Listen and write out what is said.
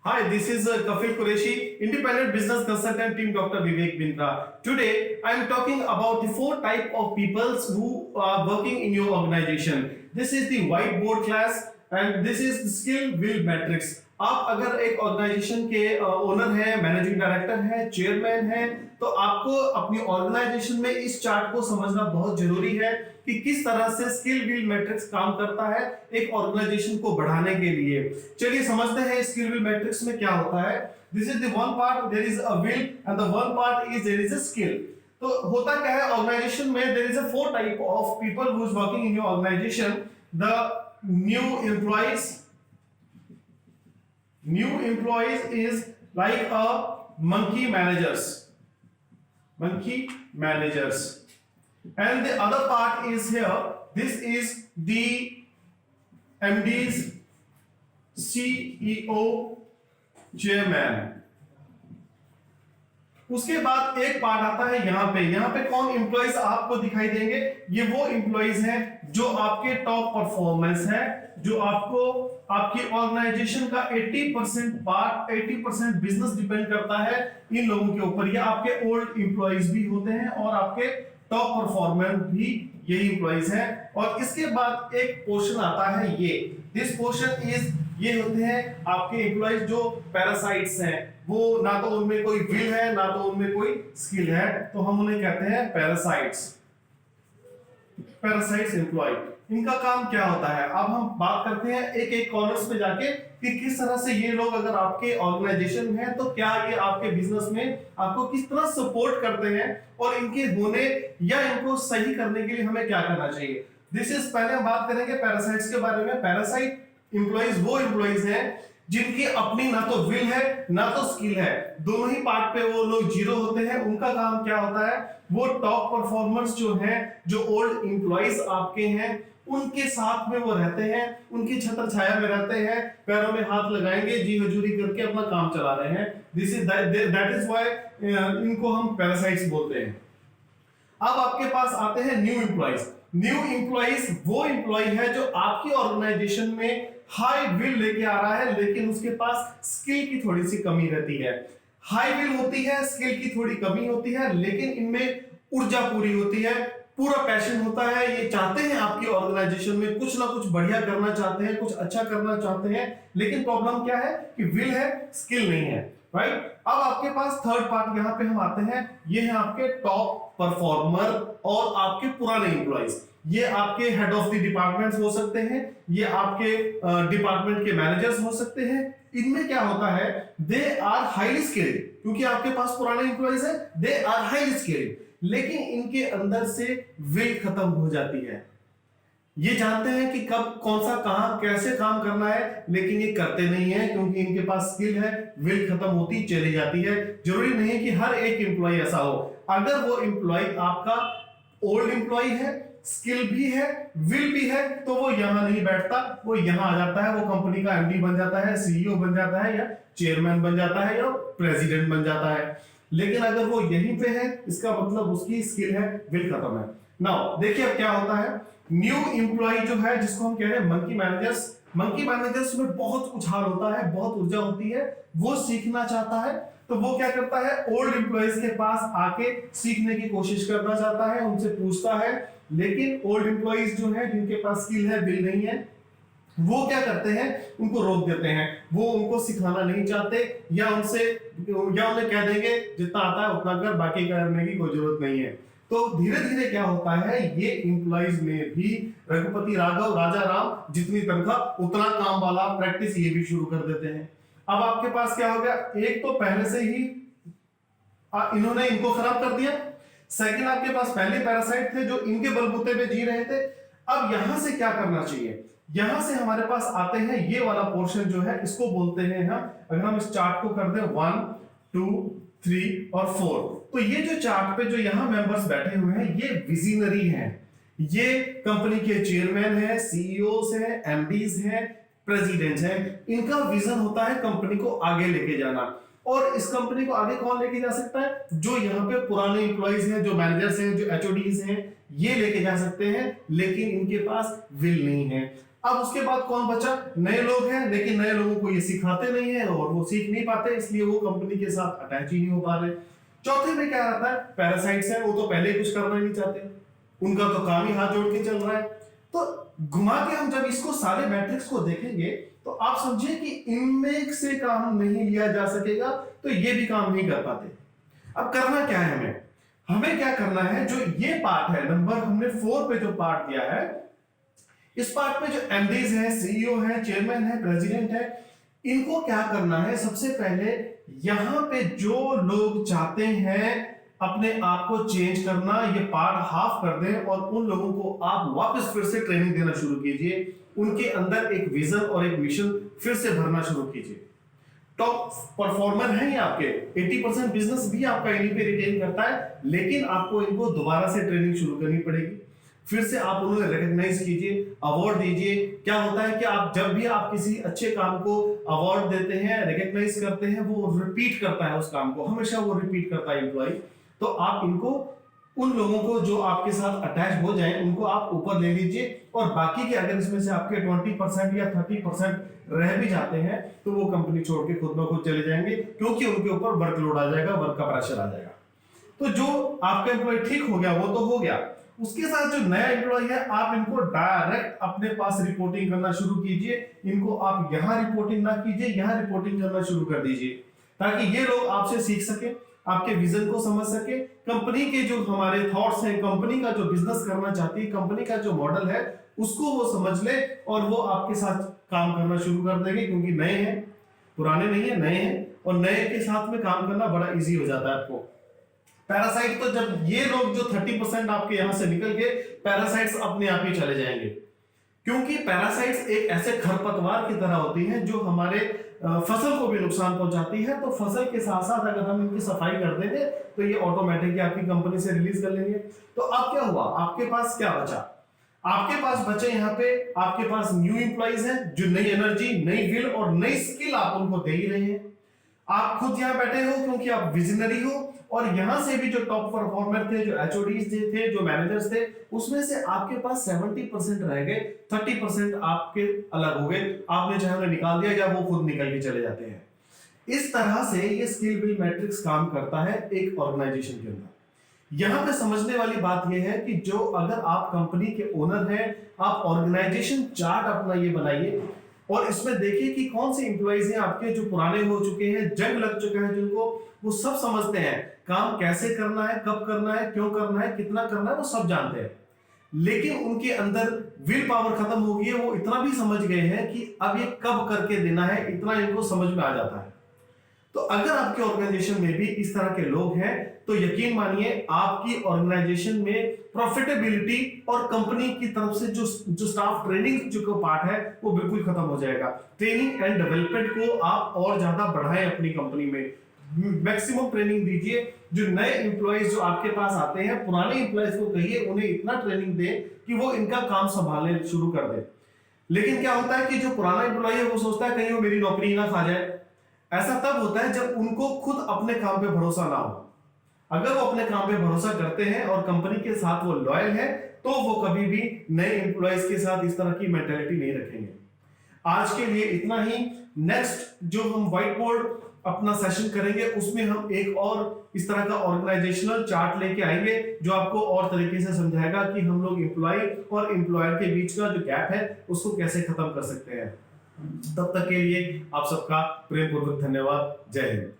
Hi, this is Kafil Qureshi, independent business consultant team Dr. Vivek Bindra. Today, I am talking about the four type of peoples who are working in your organization. This is the whiteboard class and this is the skill will matrix. आप अगर एक organisation के owner है, managing director है, chairman है, तो आपको अपनी ऑर्गेनाइजेशन में इस चार्ट को समझना बहुत जरूरी है कि किस तरह से स्किल विल मैट्रिक्स काम करता है एक ऑर्गेनाइजेशन को बढ़ाने के लिए। चलिए समझते हैं स्किल विल मैट्रिक्स में क्या होता है। This is the one part, there is a will and the one part is there is a skill. तो होता क्या है ऑर्गेनाइजेशन में, there is a four type of people who is working in your organisation. The new employees is like a monkey managers, and the other part is here, this is the MDs, CEO, chairman। उसके बाद एक part आता है यहाँ पे कौन employees आपको दिखाई देंगे। ये वो एम्प्लॉइज हैं जो आपके टॉप परफॉर्मेंस है, जो आपको आपकी ऑर्गेनाइजेशन का 80% बिजनेस डिपेंड करता है इन लोगों के ऊपर। ये आपके ओल्ड एम्प्लॉइज भी होते हैं और आपके टॉप परफॉर्मेंस भी यही एम्प्लॉइज हैं। और इसके बाद एक पोर्शन आता है दिस पोर्शन इज, ये होते हैं आपके एम्प्लॉइज जो पैरासाइट्स हैं, वो ना तो उनमें कोई विल है ना तो उनमें कोई स्किल है, तो हम उन्हें कहते हैं पैरासाइट्स एम्प्लॉय। इनका काम क्या होता है, अब हम बात करते हैं एक एक कॉर्नर्स पे जाके कि किस तरह से ये लोग अगर आपके ऑर्गेनाइजेशन में है तो क्या ये आपके बिजनेस में आपको किस तरह सपोर्ट करते हैं और इनके होने या इनको सही करने के लिए हमें क्या करना चाहिए। दिस इज, पहले हम बात करेंगे पैरासाइट्स के बारे में। पैरासाइट एम्प्लॉइज वो एम्प्लॉइज हैं जिनकी अपनी ना तो विल है ना तो स्किल है, दोनों ही पार्ट पे वो लोग जीरो होते हैं। उनका काम क्या होता है, वो टॉप परफॉर्मर्स जो हैं, जो ओल्ड एम्प्लॉइज आपके हैं, उनके साथ में वो रहते हैं, उनकी छत्र छाया में रहते हैं, पैरों में हाथ लगाएंगे, जी हजूरी करके अपना काम चला रहे हैं। This is that is why इनको हम पैरासाइट्स बोलते हैं। अब आपके पास आते हैं न्यू एम्प्लॉइज वो एम्प्लॉय है जो आपकी ऑर्गेनाइजेशन में हाई विल लेके आ रहा है लेकिन उसके पास स्किल की थोड़ी सी कमी रहती है। हाई विल होती है, स्किल की थोड़ी कमी होती है, लेकिन इनमें ऊर्जा पूरी होती है, पूरा पैशन होता है। ये चाहते हैं आपकी ऑर्गेनाइजेशन में कुछ ना कुछ बढ़िया करना चाहते हैं, कुछ अच्छा करना चाहते हैं, लेकिन प्रॉब्लम क्या है कि विल है, स्किल नहीं है, राइट। अब आपके पास थर्ड पार्ट यहाँ पे हम आते हैं, ये है आपके टॉप परफॉर्मर और आपके पुराने एम्प्लॉइज। ये आपके हेड ऑफ द डिपार्टमेंट्स हो सकते हैं, ये आपके डिपार्टमेंट के मैनेजर्स हो सकते हैं। इनमें क्या होता है, दे आर हाईली स्किल्ड, क्योंकि आपके पास पुराने एम्प्लॉइज है, दे आर हाईली स्किल्ड, लेकिन इनके अंदर से विल खत्म हो जाती है। ये जानते हैं कि कब कौन सा कहां कैसे काम करना है, लेकिन ये करते नहीं है क्योंकि इनके पास स्किल है, विल खत्म होती चली जाती है। जरूरी नहीं है कि हर एक एम्प्लॉय ऐसा हो। अगर वो एम्प्लॉय आपका ओल्ड एम्प्लॉय है, स्किल भी है, विल भी है, तो वो यहां नहीं बैठता, वो यहां आ जाता है, वो कंपनी का एमडी बन जाता है, सीईओ बन जाता है, या चेयरमैन बन जाता है, या प्रेसिडेंट बन जाता है। लेकिन अगर वो यहीं पे है, इसका मतलब उसकी स्किल है, विल खत्म है। नाउ देखिए अब क्या होता है, न्यू एम्प्लॉय जो है जिसको हम कह रहे हैं मंकी मैनेजर्स में बहुत उछाल होता है, बहुत ऊर्जा होती है, वो सीखना चाहता है, तो वो क्या करता है, ओल्ड एम्प्लॉइज के पास आके सीखने की कोशिश करना चाहता है, उनसे पूछता है, लेकिन ओल्ड एम्प्लॉइज जो है जिनके पास स्किल है, विल नहीं है, वो क्या करते हैं, उनको रोक देते हैं, वो उनको सिखाना नहीं चाहते, या उन्हें कह देंगे जितना आता है उतना कर, बाकी करने की कोई जरूरत नहीं है। तो धीरे धीरे क्या होता है, ये एम्प्लॉइज में भी रघुपति राघव राजा राम, जितनी तनख्वाह उतना काम वाला प्रैक्टिस ये भी शुरू कर देते हैं। अब आपके पास क्या हो गया, एक तो पहले से ही इन्होंने इनको खराब कर दिया, सेकंड आपके पास पहले पैरासाइट थे जो इनके बलबूते पे जी रहे थे। अब यहां से क्या करना चाहिए, यहां से हमारे पास आते हैं ये वाला पोर्शन जो है, इसको बोलते हैं हम, अगर हम इस चार्ट को कर दें 1 2 3 और 4, तो ये जो चार्ट पे जो यहां मेंबर्स बैठे हुए हैं, ये विजनरी हैं, ये कंपनी के चेयरमैन है, सीईओस हैं, एमडीज हैं, प्रेसिडेंट्स हैं। इनका विजन होता है कंपनी को आगे लेके जाना, और इस कंपनी को आगे कौन लेके जा सकता है, जो यहाँ पे पुराने एम्प्लॉइज हैं, जो मैनेजर्स हैं, जो एचओडीज हैं, ये लेके जा सकते हैं, लेकिन इनके पास विल नहीं है। अब उसके बाद कौन बचा? नए लोग हैं, लेकिन नए लोगों को ये सिखाते नहीं है और वो सीख नहीं पाते, इसलिए वो कंपनी के साथ अटैच ही नहीं हो पा रहे। चौथे में क्या रहता है? पैरासाइट्स है, वो तो पहले ही कुछ करना नहीं चाहते, उनका तो काम ही हाथ जोड़ के चल रहा है। तो घुमा के हम जब इसको सारे मैट्रिक्स को देखेंगे तो आप समझिए कि इनमें से काम नहीं लिया जा सकेगा, तो ये भी काम नहीं कर पाते। अब करना क्या है? हमें क्या करना है? जो ये पार्ट है, नंबर हमने 4 पे जो पार्ट दिया है, इस पार्ट में जो एमडीज है, सीईओ है, चेयरमैन है, प्रेसिडेंट है, इनको क्या करना है? सबसे पहले यहां पे जो लोग चाहते हैं अपने आप को चेंज करना, ये पार्ट हाफ कर दें और उन लोगों को आप वापस फिर से ट्रेनिंग देना शुरू कीजिए। उनके अंदर एक विजन और एक मिशन फिर से भरना शुरू कीजिए। टॉप परफॉर्मर हैं आपके, 80% बिजनेस भी आपका इन्हीं पे रिटेन करता है, लेकिन आपको इनको दोबारा से ट्रेनिंग शुरू करनी पड़ेगी। फिर से आप उन्हें रिकॉग्नाइज कीजिए, अवार्ड दीजिए। क्या होता है कि आप जब भी आप किसी अच्छे काम को अवार्ड देते हैं, रिकॉग्नाइज करते हैं, वो रिपीट करता है उस काम को, हमेशा वो रिपीट करता है एम्प्लॉय। तो आप इनको, उन लोगों को जो आपके साथ अटैच हो जाए, उनको आप ऊपर ले लीजिए और बाकी के अगर इसमें से आपके 20% या 30% रह भी जाते हैं तो वो कंपनी छोड़ के खुद ब खुद चले जाएंगे, क्योंकि उनके ऊपर वर्कलोड आ जाएगा, वर्क का प्रेशर आ जाएगा। तो जो आपका एम्प्लॉय ठीक हो गया वो तो हो गया, उसके साथ जो नया एम्प्लॉय है आप इनको डायरेक्ट अपने पास रिपोर्टिंग करना शुरू कीजिए। इनको आप यहां रिपोर्टिंग ना कीजिए, यहां रिपोर्टिंग करना शुरू कर दीजिए, ताकि ये लोग आपसे सीख सके, आपके विजन को समझ सके, कंपनी के जो हमारे थॉट्स हैं, कंपनी का जो बिजनेस करना चाहती है, कंपनी का जो मॉडल है, उसको वो समझ ले और वो आपके साथ काम करना शुरू कर देंगे, क्योंकि नए हैं, पुराने नहीं है, नए हैं, और नए के साथ में काम करना बड़ा इजी हो जाता है आपको। पैरासाइट तो जब ये लोग जो 30% आपके यहां से निकल के, पैरासाइट्स अपने आप ही चले जाएंगे, क्योंकि पैरासाइट्स एक ऐसे खरपतवार की तरह होती हैं जो हमारे फसल को भी नुकसान पहुंचाती है। तो फसल के साथ साथ अगर हम इनकी सफाई कर देंगे तो ये ऑटोमेटिकली आपकी कंपनी से रिलीज कर लेंगे। तो अब क्या हुआ? आपके पास क्या बचा? आपके पास बचे यहाँ पे, आपके पास न्यू एम्प्लॉइज हैं जो नई एनर्जी, नई विल और नई स्किल आप उनको दे ही रहे हैं। आप खुद यहाँ बैठे हो क्योंकि आप विजनरी हो, और यहां से भी जो टॉप परफॉर्मर थे, जो एचओडीज थे, जो मैनेजर्स थे, उसमें से आपके पास 70% रह गए, 30% आपके अलग हो गए। आपने चाहे उन्हें निकाल दिया या वो खुद निकल के चले जाते हैं। इस तरह से ये स्किल बिल्ड मैट्रिक्स काम करता है एक ऑर्गेनाइजेशन के अंदर। यहां पे समझने वाली बात यह है कि जो अगर आप कंपनी के ओनर हैं, आप ऑर्गेनाइजेशन चार्ट अपना ये बनाइए और इसमें देखिए कि कौन से एम्प्लॉइज हैं आपके जो पुराने हो चुके हैं, जंग लग चुका है जिनको, वो सब समझते हैं काम कैसे करना है, कब करना है, क्यों करना है, कितना करना है, वो सब जानते हैं। लेकिन उनके अंदर विल पावर खत्म हो गई है, वो इतना भी समझ गए हैं कि अब ये कब करके देना है, इतना इनको समझ में आ जाता है। तो अगर आपके ऑर्गेनाइजेशन में भी इस तरह के लोग हैं तो यकीन मानिए आपकी ऑर्गेनाइजेशन में प्रॉफिटेबिलिटी और कंपनी की तरफ से जो स्टाफ ट्रेनिंग जो पार्ट है वो बिल्कुल खत्म हो जाएगा। ट्रेनिंग एंड डेवलपमेंट को आप और ज्यादा बढ़ाएं अपनी कंपनी में, मैक्सिमम ट्रेनिंग दीजिए। जो नए एम्प्लॉइज जो आपके पास आते हैं, पुराने एम्प्लॉइज को कहिए उन्हें इतना ट्रेनिंग दें कि वो इनका काम संभालने शुरू कर दे। लेकिन क्या होता है कि जो पुराना एम्प्लॉय है वो सोचता है कहीं वो मेरी नौकरी ना खा जाए। ऐसा तब होता है जब उनको खुद अपने काम पे भरोसा ना हो। अगर वो अपने काम पे भरोसा करते हैं और कंपनी के साथ वो लॉयल है तो वो कभी भी नए एम्प्लॉइज के साथ इस तरह की मेंटालिटी नहीं रखेंगे। आज के लिए इतना ही। नेक्स्ट जो हम व्हाइट बोर्ड अपना सेशन करेंगे उसमें हम एक और इस तरह का ऑर्गेनाइजेशनल चार्ट लेके आएंगे जो आपको और तरीके से समझाएगा कि हम लोग एम्प्लॉय और एम्प्लॉयर के बीच का जो गैप है उसको कैसे खत्म कर सकते हैं। तब तक के लिए आप सबका प्रेम पूर्वक धन्यवाद। जय हिंद।